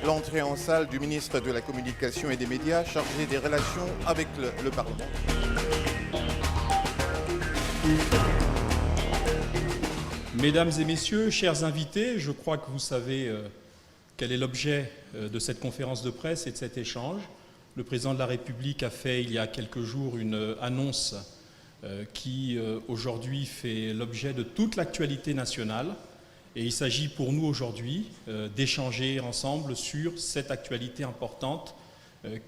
l'entrée en salle du ministre de la Communication et des Médias chargé des relations avec le Parlement. Mesdames et messieurs, chers invités, je crois que vous savez quel est l'objet de cette conférence de presse et de cet échange. Le président de la République a fait il y a quelques jours une annonce qui aujourd'hui fait l'objet de toute l'actualité nationale. Et il s'agit pour nous aujourd'hui d'échanger ensemble sur cette actualité importante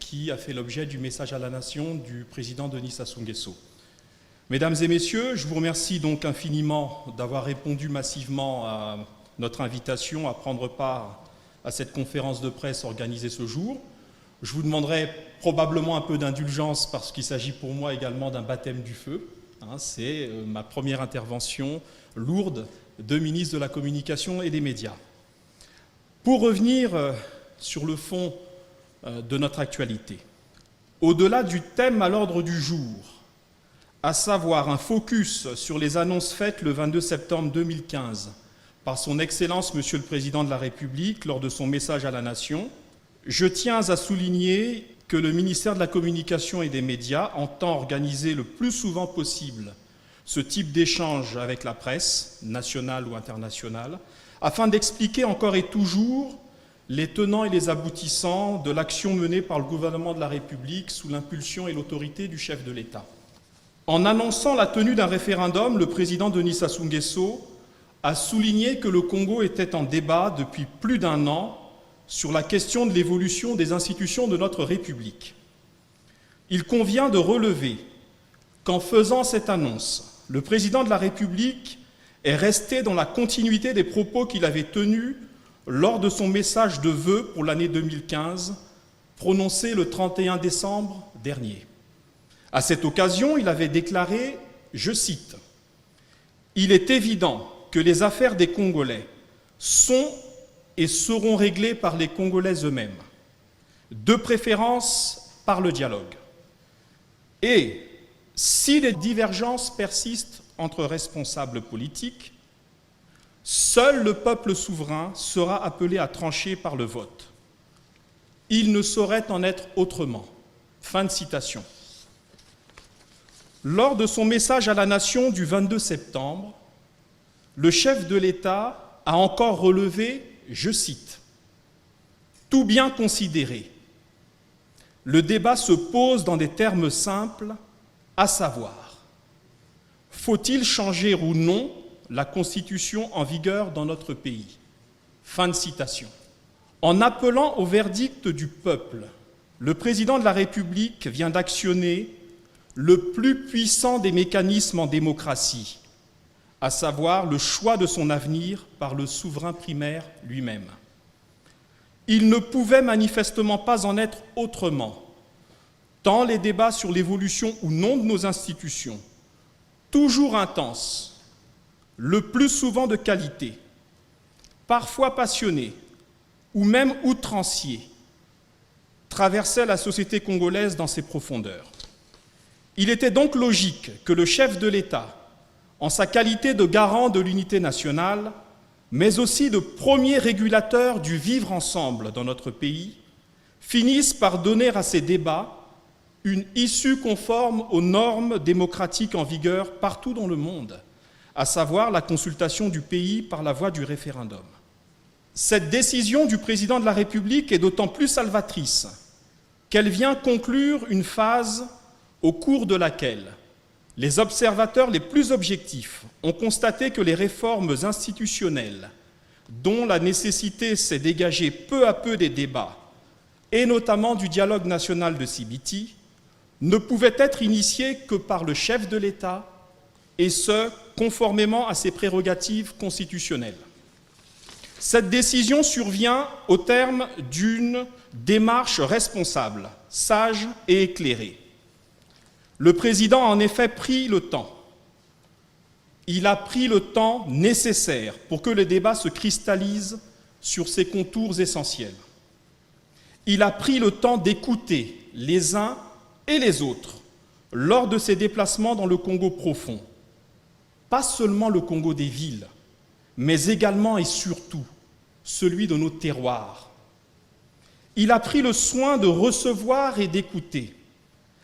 qui a fait l'objet du message à la nation du président Denis Sassou Nguesso. Mesdames et messieurs, je vous remercie donc infiniment d'avoir répondu massivement à notre invitation à prendre part à cette conférence de presse organisée ce jour. Je vous demanderai probablement un peu d'indulgence parce qu'il s'agit pour moi également d'un baptême du feu. C'est ma première intervention lourde de ministre de la Communication et des Médias. Pour revenir sur le fond de notre actualité, au-delà du thème à l'ordre du jour, à savoir un focus sur les annonces faites le 22 septembre 2015 par son Excellence Monsieur le Président de la République lors de son message à la Nation, je tiens à souligner que le ministère de la Communication et des Médias entend organiser le plus souvent possible ce type d'échange avec la presse, nationale ou internationale, afin d'expliquer encore et toujours les tenants et les aboutissants de l'action menée par le gouvernement de la République sous l'impulsion et l'autorité du chef de l'État. En annonçant la tenue d'un référendum, le président Denis Sassou Nguesso a souligné que le Congo était en débat depuis plus d'un an sur la question de l'évolution des institutions de notre République. Il convient de relever qu'en faisant cette annonce, le président de la République est resté dans la continuité des propos qu'il avait tenus lors de son message de vœux pour l'année 2015, prononcé le 31 décembre dernier. À cette occasion, il avait déclaré, je cite, « Il est évident que les affaires des Congolais sont et seront réglées par les Congolais eux-mêmes, de préférence par le dialogue. Et si les divergences persistent entre responsables politiques, seul le peuple souverain sera appelé à trancher par le vote. Il ne saurait en être autrement. » Fin de citation. Lors de son message à la nation du 22 septembre, le chef de l'État a encore relevé, je cite, « Tout bien considéré, le débat se pose dans des termes simples, à savoir, faut-il changer ou non la Constitution en vigueur dans notre pays ?» Fin de citation. En appelant au verdict du peuple, le président de la République vient d'actionner le plus puissant des mécanismes en démocratie, à savoir le choix de son avenir par le souverain primaire lui-même. Il ne pouvait manifestement pas en être autrement, tant les débats sur l'évolution ou non de nos institutions, toujours intenses, le plus souvent de qualité, parfois passionnés ou même outranciers, traversaient la société congolaise dans ses profondeurs. Il était donc logique que le chef de l'État, en sa qualité de garant de l'unité nationale, mais aussi de premier régulateur du vivre ensemble dans notre pays, finisse par donner à ces débats une issue conforme aux normes démocratiques en vigueur partout dans le monde, à savoir la consultation du pays par la voie du référendum. Cette décision du président de la République est d'autant plus salvatrice qu'elle vient conclure une phase au cours de laquelle les observateurs les plus objectifs ont constaté que les réformes institutionnelles, dont la nécessité s'est dégagée peu à peu des débats, et notamment du dialogue national de Sibiti, ne pouvaient être initiées que par le chef de l'État, et ce, conformément à ses prérogatives constitutionnelles. Cette décision survient au terme d'une démarche responsable, sage et éclairée. Le président a en effet pris le temps. Il a pris le temps nécessaire pour que le débat se cristallise sur ses contours essentiels. Il a pris le temps d'écouter les uns et les autres lors de ses déplacements dans le Congo profond. Pas seulement le Congo des villes, mais également et surtout celui de nos terroirs. il a pris le soin de recevoir et d'écouter,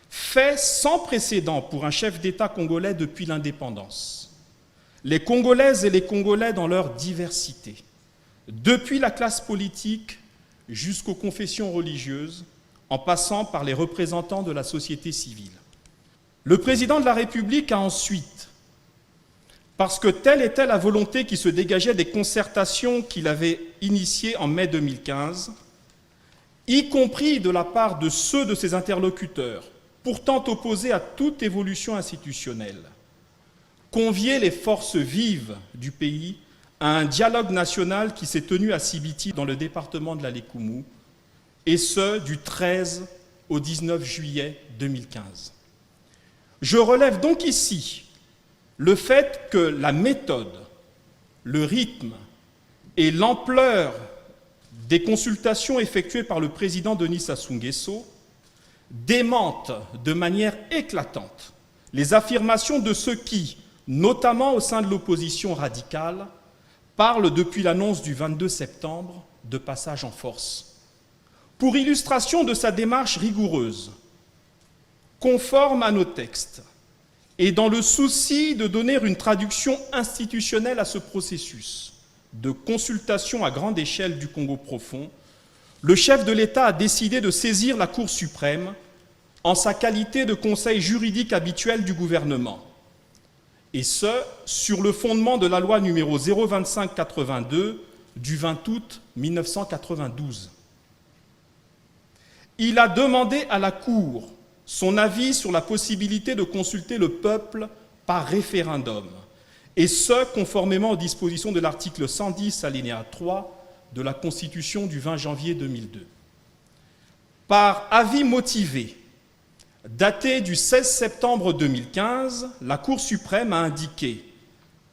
fait sans précédent pour un chef d'État congolais depuis l'indépendance, les Congolaises et les Congolais dans leur diversité, depuis la classe politique jusqu'aux confessions religieuses, en passant par les représentants de la société civile. Le président de la République a ensuite, parce que telle était la volonté qui se dégageait des concertations qu'il avait initiées en mai 2015, y compris de la part de ceux de ses interlocuteurs, pourtant opposés à toute évolution institutionnelle, convier les forces vives du pays à un dialogue national qui s'est tenu à Sibiti dans le département de la Lékoumou, et ce, du 13 au 19 juillet 2015. Je relève donc ici le fait que la méthode, le rythme et l'ampleur des consultations effectuées par le président Denis Sassou Nguesso démentent de manière éclatante les affirmations de ceux qui, notamment au sein de l'opposition radicale, parlent depuis l'annonce du 22 septembre de passage en force. Pour illustration de sa démarche rigoureuse, conforme à nos textes, et dans le souci de donner une traduction institutionnelle à ce processus de consultation à grande échelle du Congo profond, le chef de l'État a décidé de saisir la Cour suprême en sa qualité de conseil juridique habituel du gouvernement, et ce, sur le fondement de la loi numéro 025-82 du 20 août 1992. Il a demandé à la Cour son avis sur la possibilité de consulter le peuple par référendum, et ce, conformément aux dispositions de l'article 110, alinéa 3 de la Constitution du 20 janvier 2002. Par avis motivé, daté du 16 septembre 2015, la Cour suprême a indiqué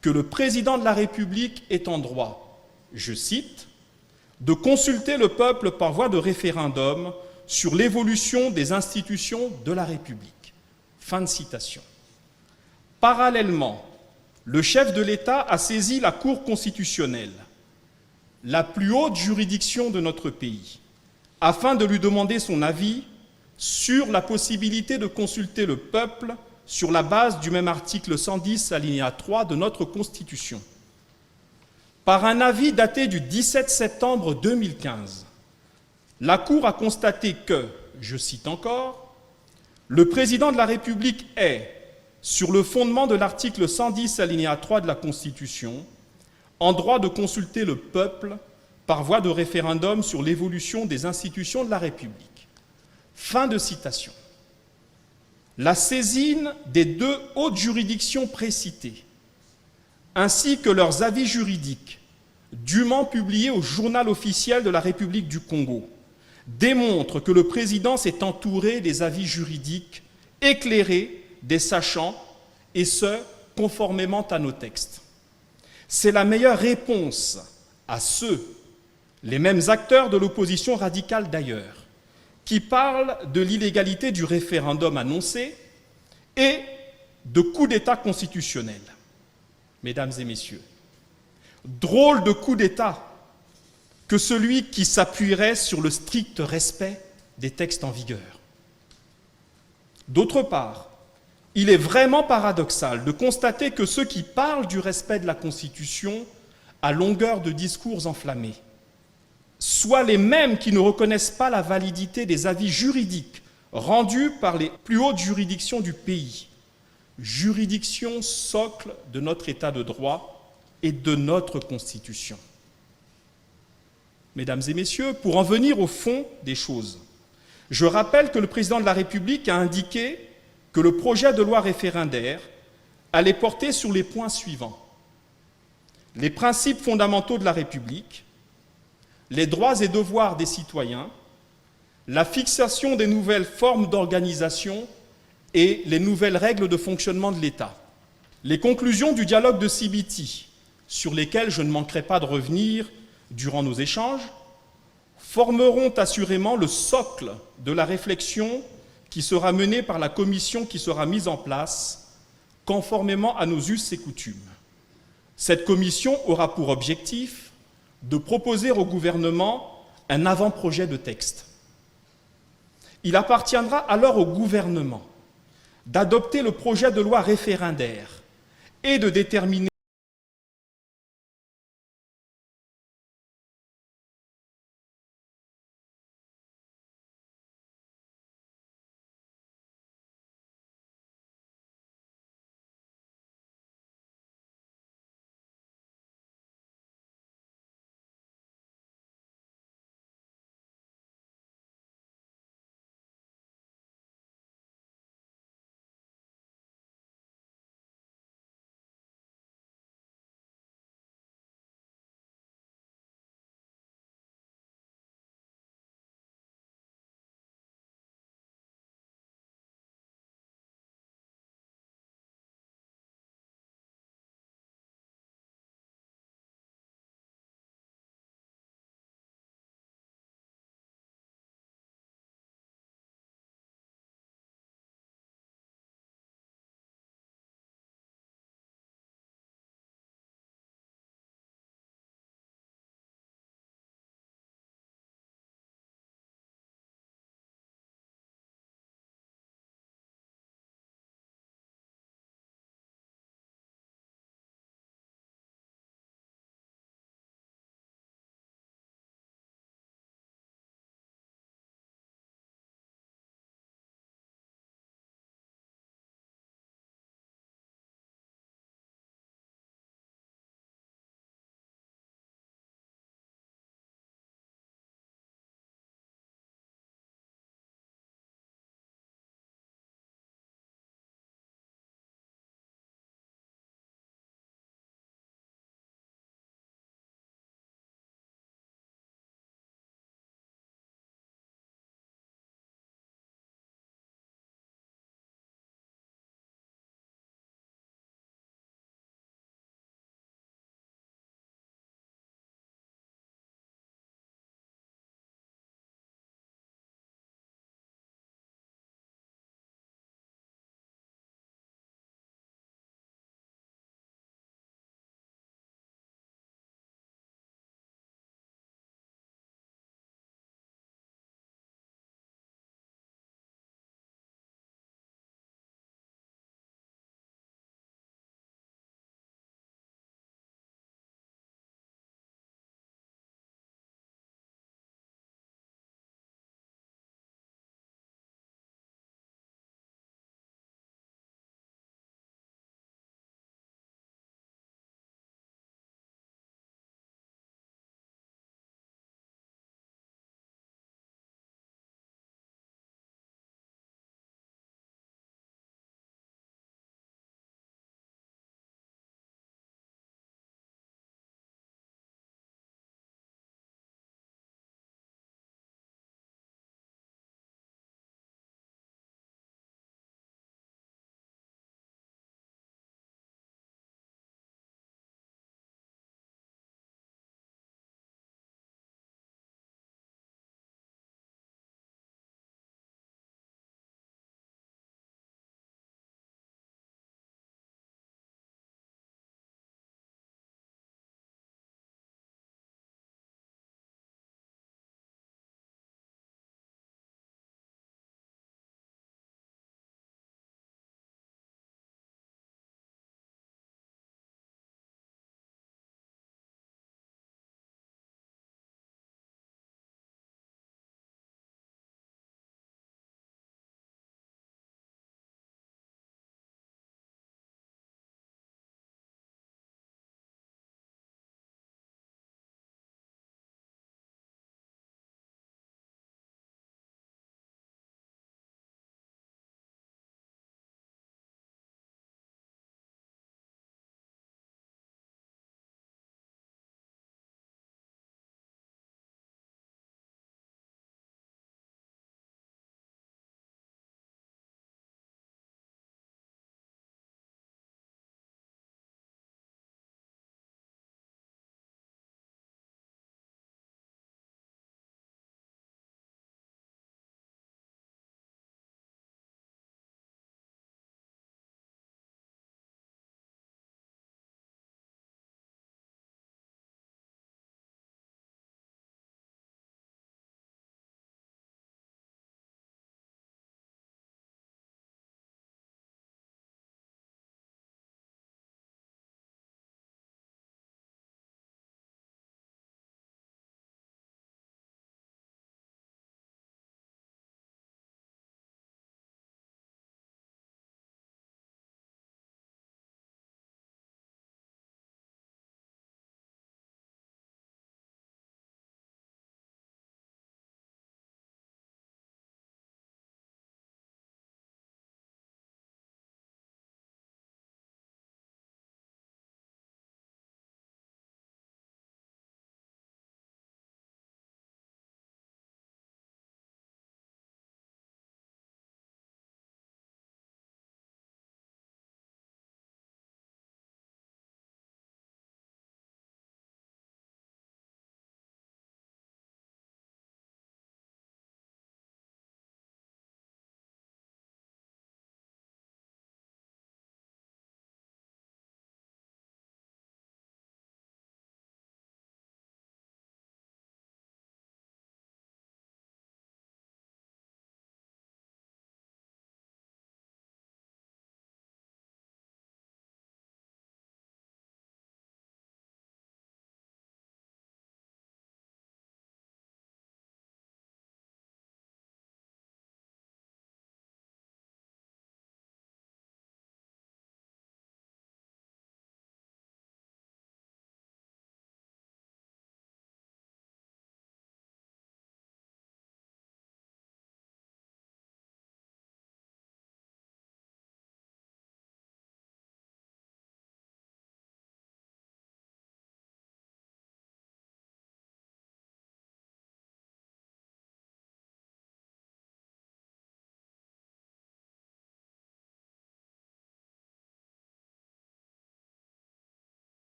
que le président de la République est en droit, je cite, de consulter le peuple par voie de référendum sur l'évolution des institutions de la République. Fin de citation. Parallèlement, le chef de l'État a saisi la Cour constitutionnelle, la plus haute juridiction de notre pays, afin de lui demander son avis sur la possibilité de consulter le peuple sur la base du même article 110, alinéa 3 de notre Constitution. Par un avis daté du 17 septembre 2015, la Cour a constaté que, je cite encore, « Le président de la République est, sur le fondement de l'article 110 alinéa 3 de la Constitution, en droit de consulter le peuple par voie de référendum sur l'évolution des institutions de la République. » Fin de citation. La saisine des deux hautes juridictions précitées, ainsi que leurs avis juridiques, dûment publiés au Journal officiel de la République du Congo, démontre que le président s'est entouré des avis juridiques éclairés des sachants, et ce, conformément à nos textes. C'est la meilleure réponse à ceux, les mêmes acteurs de l'opposition radicale d'ailleurs, qui parlent de l'illégalité du référendum annoncé et de coup d'État constitutionnel. Mesdames et messieurs, drôle de coup d'État que celui qui s'appuierait sur le strict respect des textes en vigueur. D'autre part, il est vraiment paradoxal de constater que ceux qui parlent du respect de la Constitution à longueur de discours enflammés soient les mêmes qui ne reconnaissent pas la validité des avis juridiques rendus par les plus hautes juridictions du pays, juridictions socle de notre État de droit et de notre Constitution. Mesdames et messieurs, pour en venir au fond des choses, je rappelle que le président de la République a indiqué que le projet de loi référendaire allait porter sur les points suivants: les principes fondamentaux de la République, les droits et devoirs des citoyens, la fixation des nouvelles formes d'organisation et les nouvelles règles de fonctionnement de l'État. Les conclusions du dialogue de Sibiti, sur lesquelles je ne manquerai pas de revenir durant nos échanges, formeront assurément le socle de la réflexion qui sera menée par la commission qui sera mise en place, conformément à nos us et coutumes. Cette commission aura pour objectif de proposer au gouvernement un avant-projet de texte Il appartiendra alors au gouvernement d'adopter le projet de loi référendaire et de déterminer